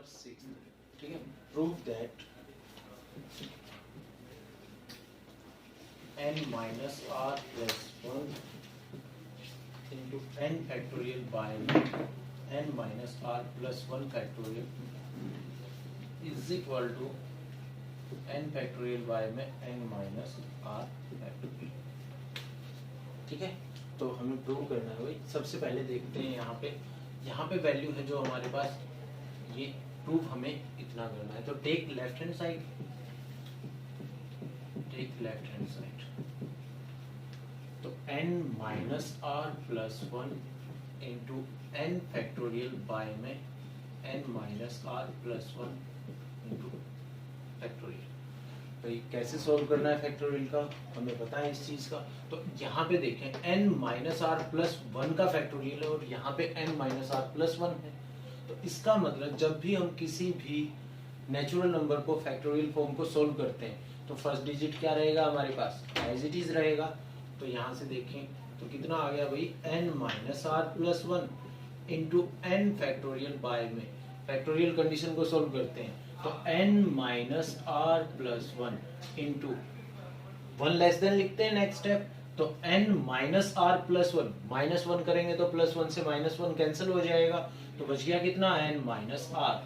6, ठीक है। Prove that n minus r plus 1 into n factorial by n minus r plus 1 factorial is equal to n factorial by में n minus r factorial, ठीक है। तो हमें prove करना है भाई। सबसे पहले देखते हैं यहाँ पे वैल्यू है जो हमारे पास, ये प्रूफ हमें इतना करना है। तो टेक लेफ्ट हैंड साइड, तो n minus R plus 1 into n factorial by में n minus R plus 1 into factorial. तो ये कैसे सॉल्व करना है फैक्टोरियल का, हमें पता है इस चीज का। तो यहाँ पे देखें n माइनस आर प्लस 1 का फैक्टोरियल है और यहाँ पे n माइनस आर प्लस 1 है। तो इसका मतलब जब भी हम किसी भी नेचुरल नंबर को फैक्टोरियल फॉर्म को सोल्व करते हैं तो फर्स्ट डिजिट क्या रहेगा हमारे पास, एज इट इज रहेगा। तो यहाँ से देखें तो कितना आ गया भाई, n minus R plus 1 into n factorial by में फैक्टोरियल कंडीशन को सोल्व करते हैं। तो n minus R plus 1 into 1 less than लिखते हैं नेक्स्ट स्टेप। तो n minus R plus 1 minus 1 करेंगे तो प्लस 1 से माइनस 1 कैंसिल हो जाएगा, तो बच गया कितना, n माइनस आर।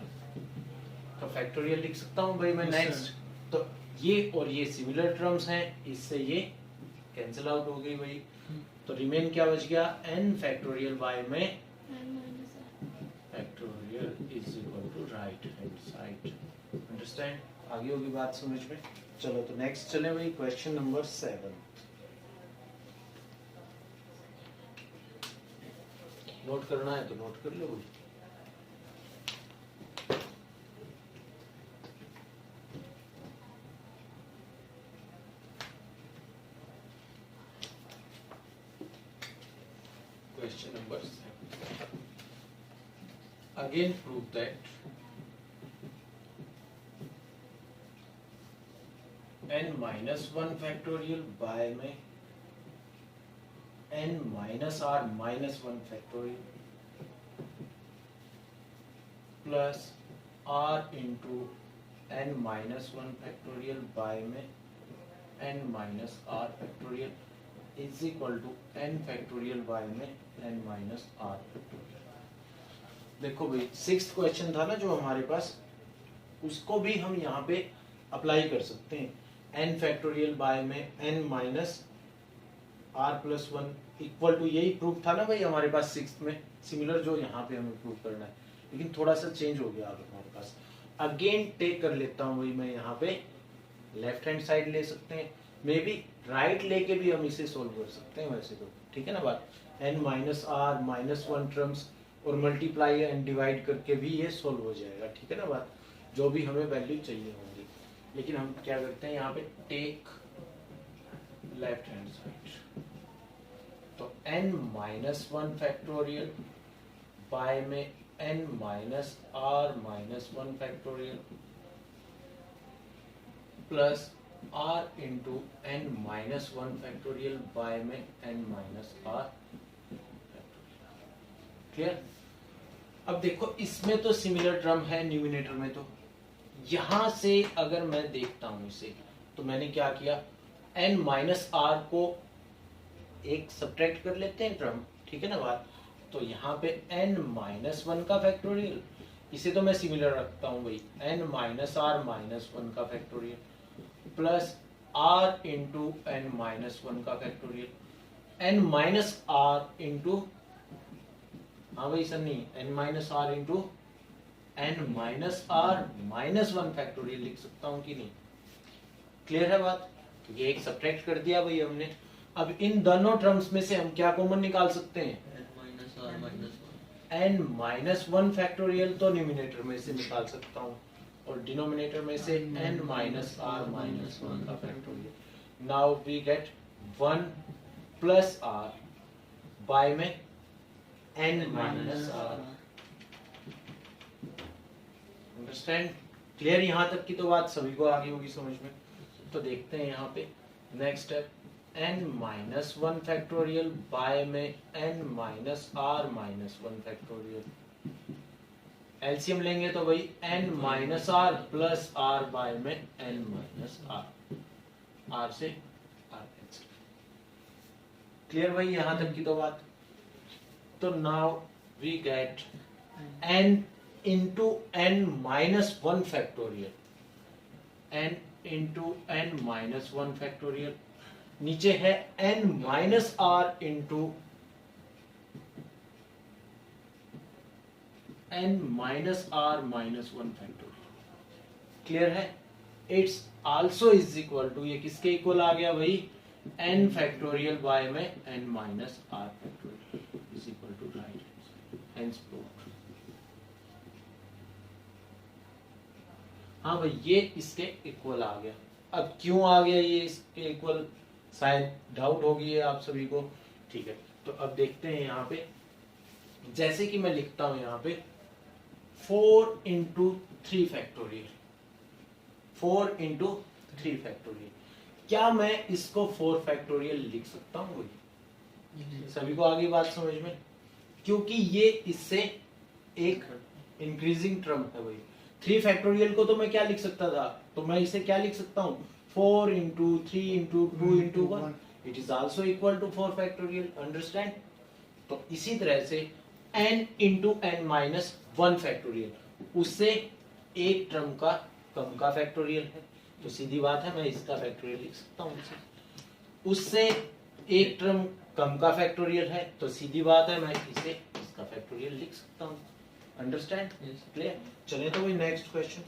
तो फैक्टोरियल लिख सकता हूँ भाई मैं नेक्स्ट। तो ये और ये सिमिलर टर्म्स हैं, इससे ये कैंसिल आउट हो गई भाई। तो रिमेन क्या बच गया, n फैक्टोरियल बाय में factorial is equal to right hand side. Understand, आगे होगी बात समझ में। चलो तो नेक्स्ट चले भाई, क्वेश्चन नंबर 7। नोट करना है तो नोट कर लो भाई। Question number 7. Again prove that n minus 1 factorial by में n minus r minus 1 factorial plus r into n minus 1 factorial by में n minus r factorial is equal to n factorial by में n minus r factorial। देखो भाई 6th question था ना जो हमारे पास, उसको भी हम यहाँ पे अप्लाई कर सकते हैं। n फैक्टोरियल बाय में n minus r plus 1 equal to, यही प्रूफ था ना भाई हमारे पास 6th में, सिमिलर जो यहाँ पे हमें प्रूफ करना है, लेकिन थोड़ा सा चेंज हो गया अब हमारे पास। अगेन टेक कर लेता हूँ भाई मैं, यहाँ पे लेफ्ट हैंड साइड ले सकते हैं, मे बी राइट लेके भी हम इसे सोल्व कर सकते हैं वैसे तो, ठीक है ना बात। n minus R minus 1 terms और मल्टीप्लाई एंड डिवाइड करके भी ये सोल्व हो जाएगा, ठीक है ना बात, जो भी हमें वैल्यू चाहिए होंगी। लेकिन हम क्या करते हैं यहाँ पे, टेक लेफ्ट हैंड साइड, तो n माइनस 1 फैक्टोरियल बाय में n minus R minus 1 factorial plus r into n minus 1 factorial by में n minus r factorial. Clear. अब देखो इसमें तो सिमिलर टर्म है न्यूमिनेटर में, तो यहां से अगर मैं देखता हूं इसे, तो मैंने क्या किया, n माइनस r को एक सब्ट्रैक्ट कर लेते हैं टर्म, ठीक है ना बात। तो यहाँ पे n माइनस 1 का फैक्टोरियल, इसे तो मैं सिमिलर रखता हूं भाई, n माइनस r माइनस 1 का factorial plus r into n minus 1 का factorial, n minus r into, हाँ भाई सर नहीं, n minus r into n minus r minus 1 factorial लिख सकता हूँ कि नहीं। क्लियर है बात, ये एक सब्ट्रैक्ट कर दिया भाई हमने। अब इन दोनों टर्म्स में से हम क्या कॉमन निकाल सकते हैं, n माइनस 1 फैक्टोरियल तो न्यूमिनेटर में से निकाल सकता हूँ और डिनोमिनेटर में से n माइनस r माइनस 1 का factorial. Now we get 1 plus r by में n minus r। Understand, clear, यहाँ तक की तो बात सभी को आगे होगी समझ में। तो देखते हैं यहाँ पे next step, n minus 1 factorial by में n minus r minus 1 factorial LCM लेंगे तो भाई n minus R plus R by में n माइनस आर से आर कैंसिल। क्लियर भाई यहां तक की तो बात। तो now we get n into n minus one factorial, n into n minus one factorial, नीचे है n minus R into n minus R minus one factorial. Clear है? It's also is equal to, ये किसके इक्वल आ गया भाई, n factorial by में n minus R factorial is equal to right hands proved. हाँ भाई ये इसके इक्वल आ गया। अब क्यों आ गया ये इसके इक्वल, शायद डाउट होगी है आप सभी को। ठीक है, तो अब देखते हैं यहाँ पे, जैसे कि मैं लिखता हूं यहाँ पे 4 इंटू 3 फैक्टोरियल, 4 इंटू 3 फैक्टोरियल, क्या मैं इसको 4 फैक्टोरियल लिख सकता हूँ? सभी को आगे बात समझ में? क्योंकि ये इससे एक इंक्रीजिंग टर्म है भाई। 3 फैक्टोरियल को तो मैं क्या लिख सकता था, तो मैं इसे क्या लिख सकता हूँ, 4 into 3 into 2 into 1, it is also equal to 4 factorial. Understand? तो इसी तरह से n into n minus one factorial, उससे एक टर्म का कम का फैक्टोरियल है, तो सीधी बात है मैं इसका फैक्टोरियल लिख सकता हूँ। उससे एक टर्म कम का फैक्टोरियल है, तो सीधी बात है मैं इसे इसका फैक्टोरियल लिख सकता हूँ। अंडरस्टैंड? क्लियर? चलिए तो वही next question,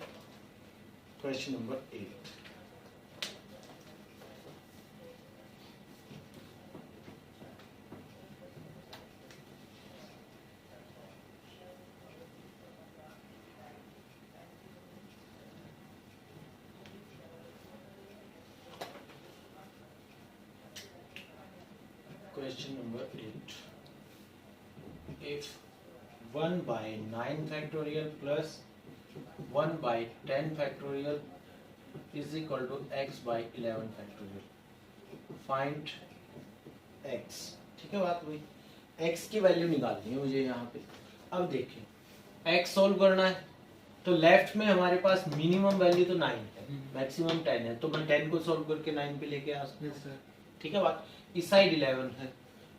question number 8। Question number 8. If 1 by 9 factorial plus 1 by 10 factorial is equal to x by 11 factorial, find x। ठीक है बात हुई, x की वैल्यू निकालनी है मुझे यहाँ पे। अब देखिए x सोल्व करना है, तो लेफ्ट में हमारे पास मिनिमम वैल्यू तो 9 है, मैक्सिमम 10 है, तो मैं 10 को सोल्व करके 9 पे लेके आ सकता हूँ। ठीक है बात। इस साइड 11 है,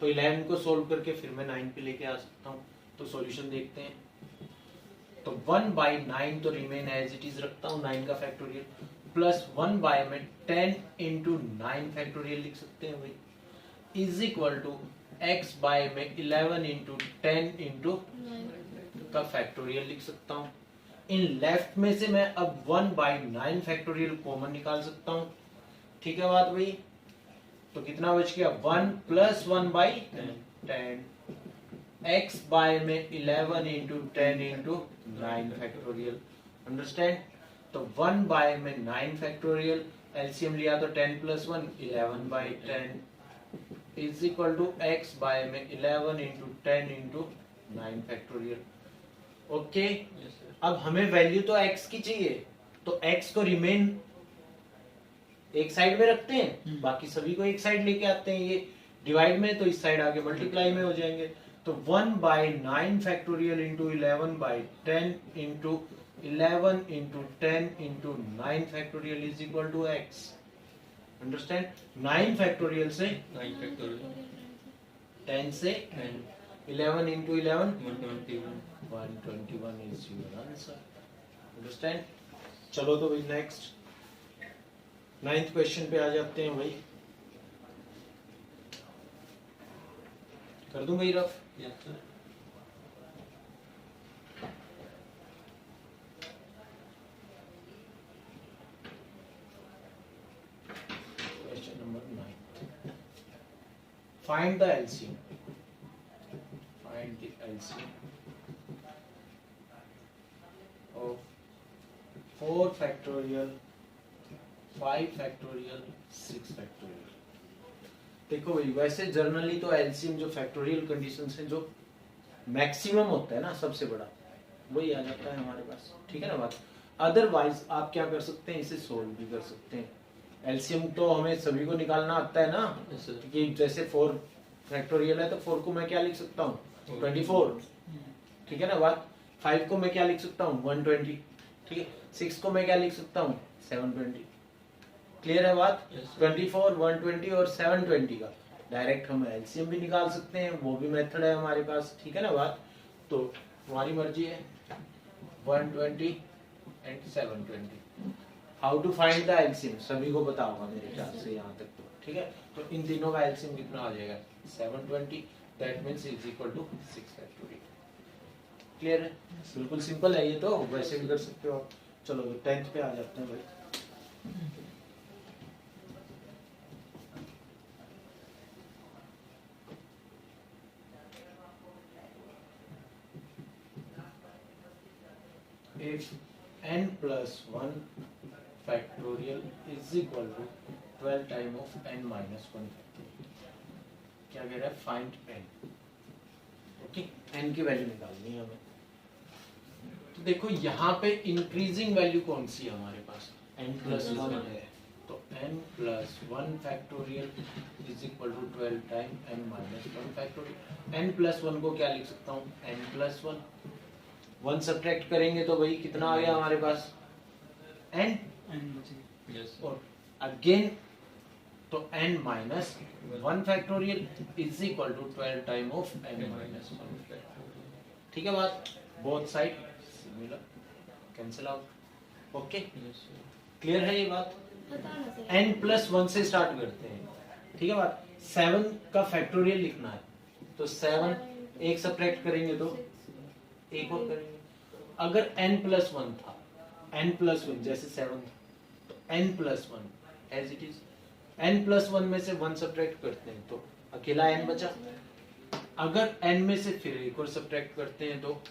तो 11 को सोल्व करके फिर मैं 9 पे लेके आ सकता हूँ। तो सॉल्यूशन देखते हैं। तो 1 बाई 9 तो रिमेन एज इट इज रखता हूँ, 9 का फैक्टोरियल, प्लस 1 बाय में 10 इंटू 9 फैक्टोरियल लिख सकते हैं भाई, is equal to x by में 11 इंटू 10 इंटू का फैक्टोरियल लिख सकता हूँ। इन लेफ्ट में से मैं अब 1 बाई 9 फैक्टोरियल कॉमन निकाल सकता हूँ। ठीक है बात भाई। तो कितना बच गया, 1 प्लस 1 बाई 10, x बाय में 11 इंटू 10 इंटू 9 फैक्टोरियल। अंडरस्टैंड? तो 1 बाय में 9 फैक्टोरियल, एलसीएम लिया तो 10 plus 1 11 by 10 is equal to x by में 11 इंटू 10 इंटू 9 फैक्टोरियल। ओके, अब हमें वैल्यू तो x की चाहिए, तो x को रिमेन एक साइड में रखते हैं, बाकी सभी को एक साइड लेके आते हैं, ये डिवाइड में, तो इस साइड आगे मल्टीप्लाई में हो जाएंगे। तो 1 by 9 factorial into 11 by 10 into 11 into 10 into 9 factorial is equal to x। Understand? 9 factorial से 9 फैक्टोरियल, 10 से 11 into 11 121 is your answer. Understand? चलो तो भाई नेक्स्ट 9th क्वेश्चन पे आ जाते हैं भाई। कर दूं भाई rough? Yes sir. Question number 9, find the LCM, find the LCM of 4 factorial 5 factorial 6 factorial. देखो भाई वैसे जनरली तो एलसीएम जो फैक्टोरियल कंडीशन है, जो मैक्सिमम होता है ना सबसे बड़ा, वही आ जाता है हमारे पास। ठीक है ना बात। अदरवाइज आप क्या कर सकते हैं, इसे सोल्व भी कर सकते हैं। एलसीएम तो हमें सभी को निकालना आता है ना, कि जैसे 4 फैक्टोरियल है तो 4 को मैं क्या लिख सकता हूँ, 24। ठीक है ना बात। 5 को मैं क्या लिख सकता हूँ 120, ठीक है। 6 को मैं क्या लिख सकता हूँ 720। क्लियर है बात? Yes. 24, 120 और 720 का डायरेक्ट हम एलसीएम भी निकाल सकते हैं, वो भी मेथड है हमारे पास, ठीक है ना बात। तो तुम्हारी मर्जी है 120 and 720। How to find the LCM सभी को पता होगा मेरे ख्याल से यहाँ तक तो, ठीक है। तो इन तीनों का एलसीएम कितना आ जाएगा 720, that means is equal to 6 factorial. Clear है? बिल्कुल सिंपल है ये तो, वैसे भी कर सकते हो आप। चलो तो 10th पे आ जाते हैं भाई। If n plus 1 factorial is equal to 12 time of n minus 1 factorial, क्या कह रहा है फाइंड n। ओके, n की वैल्यू निकालनी है हमें। तो देखो यहाँ पे इंक्रीजिंग वैल्यू कौन सी है हमारे पास n plus 1 है, तो n plus 1 factorial is equal to 12 time n minus 1 factorial। n plus 1 को क्या लिख सकता हूँ n plus 1, 1 सब्ट्रैक्ट करेंगे तो भाई कितना आ गया हमारे पास n, Yes. और अगेन तो n minus 1 factorial is equal to 12 time of n minus 1। ठीक है बात, both side similar, cancel out. Okay, Yes. Clear है ये बात? n प्लस 1 से स्टार्ट करते हैं, ठीक है बात। 7 का फैक्टोरियल लिखना है, तो 7 एक सब्ट्रैक्ट करेंगे तो एक और करेंगे। अगर n प्लस 1 था, n प्लस 1 जैसे 7 था, तो n plus 1 as it is. n plus 1 में से 1 सब्ट्रैक्ट करते हैं तो अकेला n बचा। अगर n में से फिर एक और सब्ट्रैक्ट करते हैं तो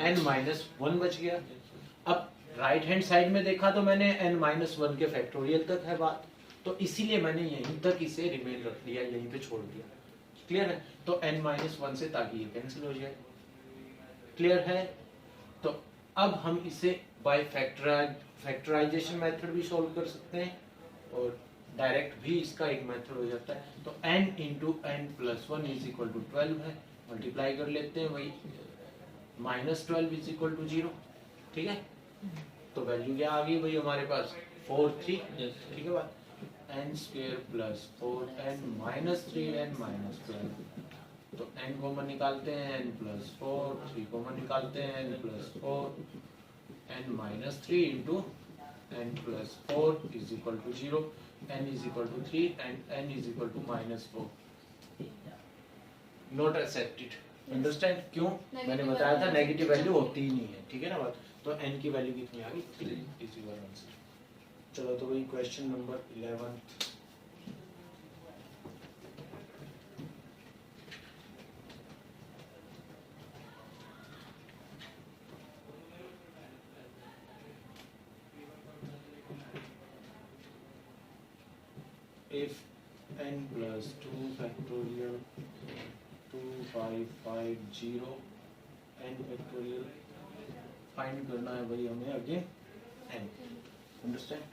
n माइनस 1 बच गया। अब राइट हैंड साइड में देखा तो मैंने n माइनस 1 के फैक्टोरियल तक है बात, तो इसीलिए मैंने यहीं तक इसे रिमेन रख दिया, यहीं पे छोड़ दिया। क्लियर है? तो n माइनस 1 से ताकि ये कैंसिल हो जाए। क्लियर है? तो अब हम इसे बाय फैक्टराइजेशन मेथड भी सॉल्व कर सकते हैं, और डायरेक्ट भी इसका एक मेथड हो जाता है। तो n into n plus 1 is equal to 12 है, मल्टीप्लाई कर लेते हैं वही, माइनस 12 इज इक्वल टू 0। ठीक है, तो वैल्यू क्या आ गई भाई हमारे पास 4 3। Yes. ठीक है बात, n square plus 4n minus 3n minus 12। तो n कॉमन निकालते हैं, n प्लस 4, 3 कॉमन निकालते हैं, n plus 4, n minus 3 into n plus 4 is equal to 0, n is equal to 3 and n is equal to minus 4। Not accepted. Understand क्यों? मैंने बताया था negative value होती ही नहीं है, ठीक है ना बात। तो n की वैल्यू कितनी आ गई 3 इज योर आंसर। चलो तो वही question number 11। If n plus 2 factorial 2550 n factorial find करना है भाई हमें अगेन n। अंडरस्टैंड?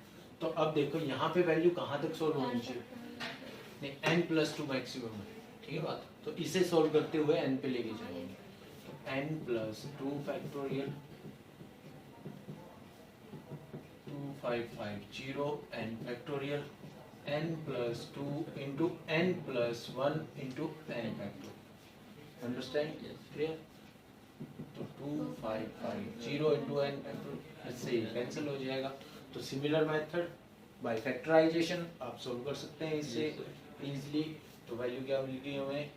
तो अब देखो यहाँ पे वैल्यू कहाँ तक सोल्व होनी चाहिए, नहीं n प्लस 2 मैक्सिमम है, ठीक है बात। तो इसे सोल्व करते हुए n पे लेके जाएंगे। तो n plus 2 factorial 2550 n factorial n plus 2 into n plus 1 into n factorial. Understand? Clear? तो 2550 इंटू n फैक्टोरियल, इससे ये कैंसिल हो जाएगा। तो सिमिलर मेथड बाय फैक्टराइजेशन आप सोल्व कर सकते हैं इससे इजीली। तो वैल्यू क्या मिलेगी हमें,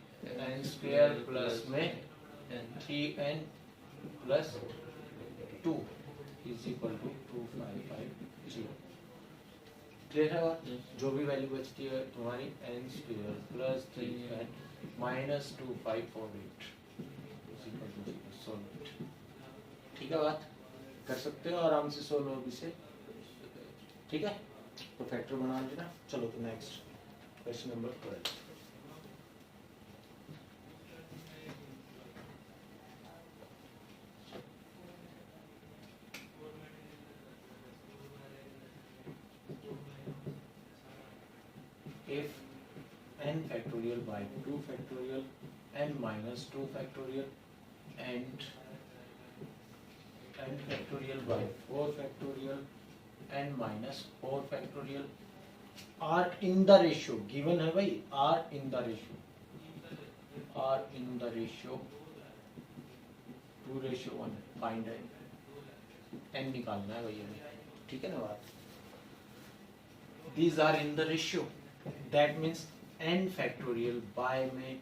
n स्क्वायर प्लस में 3n plus 2 is equal to 2550। Clear है बात? जो भी वैल्यू बचती है तुम्हारी n square plus 3n minus 2548 is equal to 0। Solve. ठीक है बात, कर सकते हो आराम से सोल्व हो इसे। ठीक है, तो फैक्टर बना लेना। चलो तो next question number 12। If n factorial by 2 factorial n minus 2 factorial and n factorial by 4 factorial n minus 4 factorial are in the ratio given है भाई, are in the ratio 2:1 find है n निकालना है भाई हमें, ठीक है ना बात। These are in the ratio, that means n factorial by में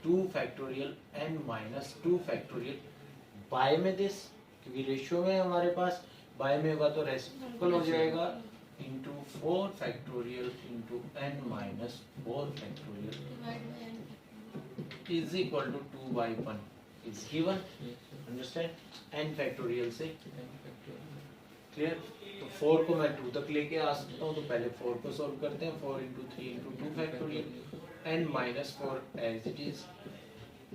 2 factorial n minus 2 factorial by में this, क्योंकि रेशियो में हमारे पास बाय में होगा तो रेसिप्रोकल हो जाएगा, into 4 factorial into n minus 4 factorial is equal to 2/1 is given, understand, n factorial से क्लियर। तो 4 को मैं 2 तक लेके आ सकता हूँ, तो पहले 4 को सॉल्व करते हैं, 4 into 3 into 2 factorial n minus 4 as it is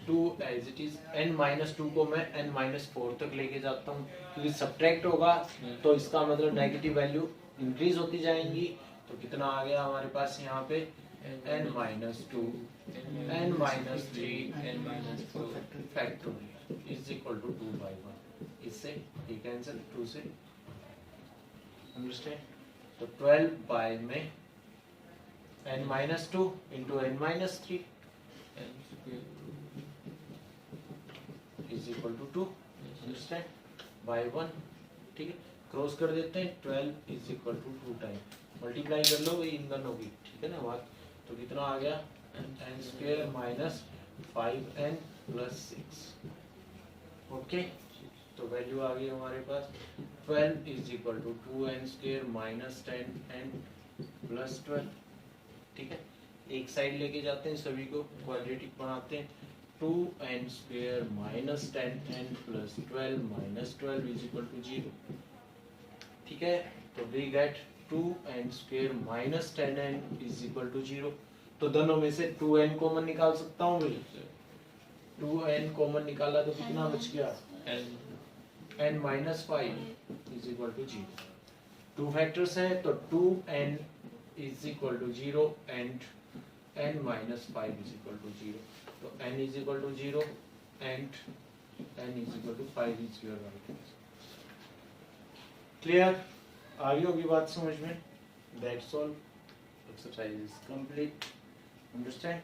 2 as it is, n minus 2 को मैं n माइनस 4 तक लेके जाता हूँ, क्योंकि सब्ट्रैक्ट होगा तो इसका मतलब नेगेटिव वैल्यू इंक्रीज होती जाएंगी। तो कितना आ गया हमारे पास यहाँ पे n minus 2 n minus 3 n minus 4 factorial is equal to 2/1, इससे ये कैंसिल 2 से, अंडरस्टैंड। तो 12 बाय में n minus 2 into n minus 3 is equal to 2, understand, by 1, ठीक है। क्रॉस कर देते हैं, 12 is equal to 2 time, multiply कर लो, इन दोनों की, ठीक है ना बात। तो कितना आ गया n square minus 5n plus 6, okay. तो वैल्यू आ गई हमारे पास 12 is equal to 2n square minus 10n plus 12, ठीक है। एक साइड लेके जाते हैं, सभी को क्वाड्रेटिक बनाते हैं, 2n square minus 10n plus 12 minus 12 is equal to 0, ठीक है। तो we get 2n square minus 10n is equal to 0। तो दोनों में से 2n कॉमन निकाल सकता हूँ मैं, 2n कॉमन निकाला तो कितना बच गया n minus 5 is equal to 0। 2 factors है तो 2n is equal to 0 and n minus 5 is equal to 0। तो n is equal to 0 and n is equal to 5 is your right answer. Clear, आ गई होगी बात समझ में। That's all, exercise is complete, understand.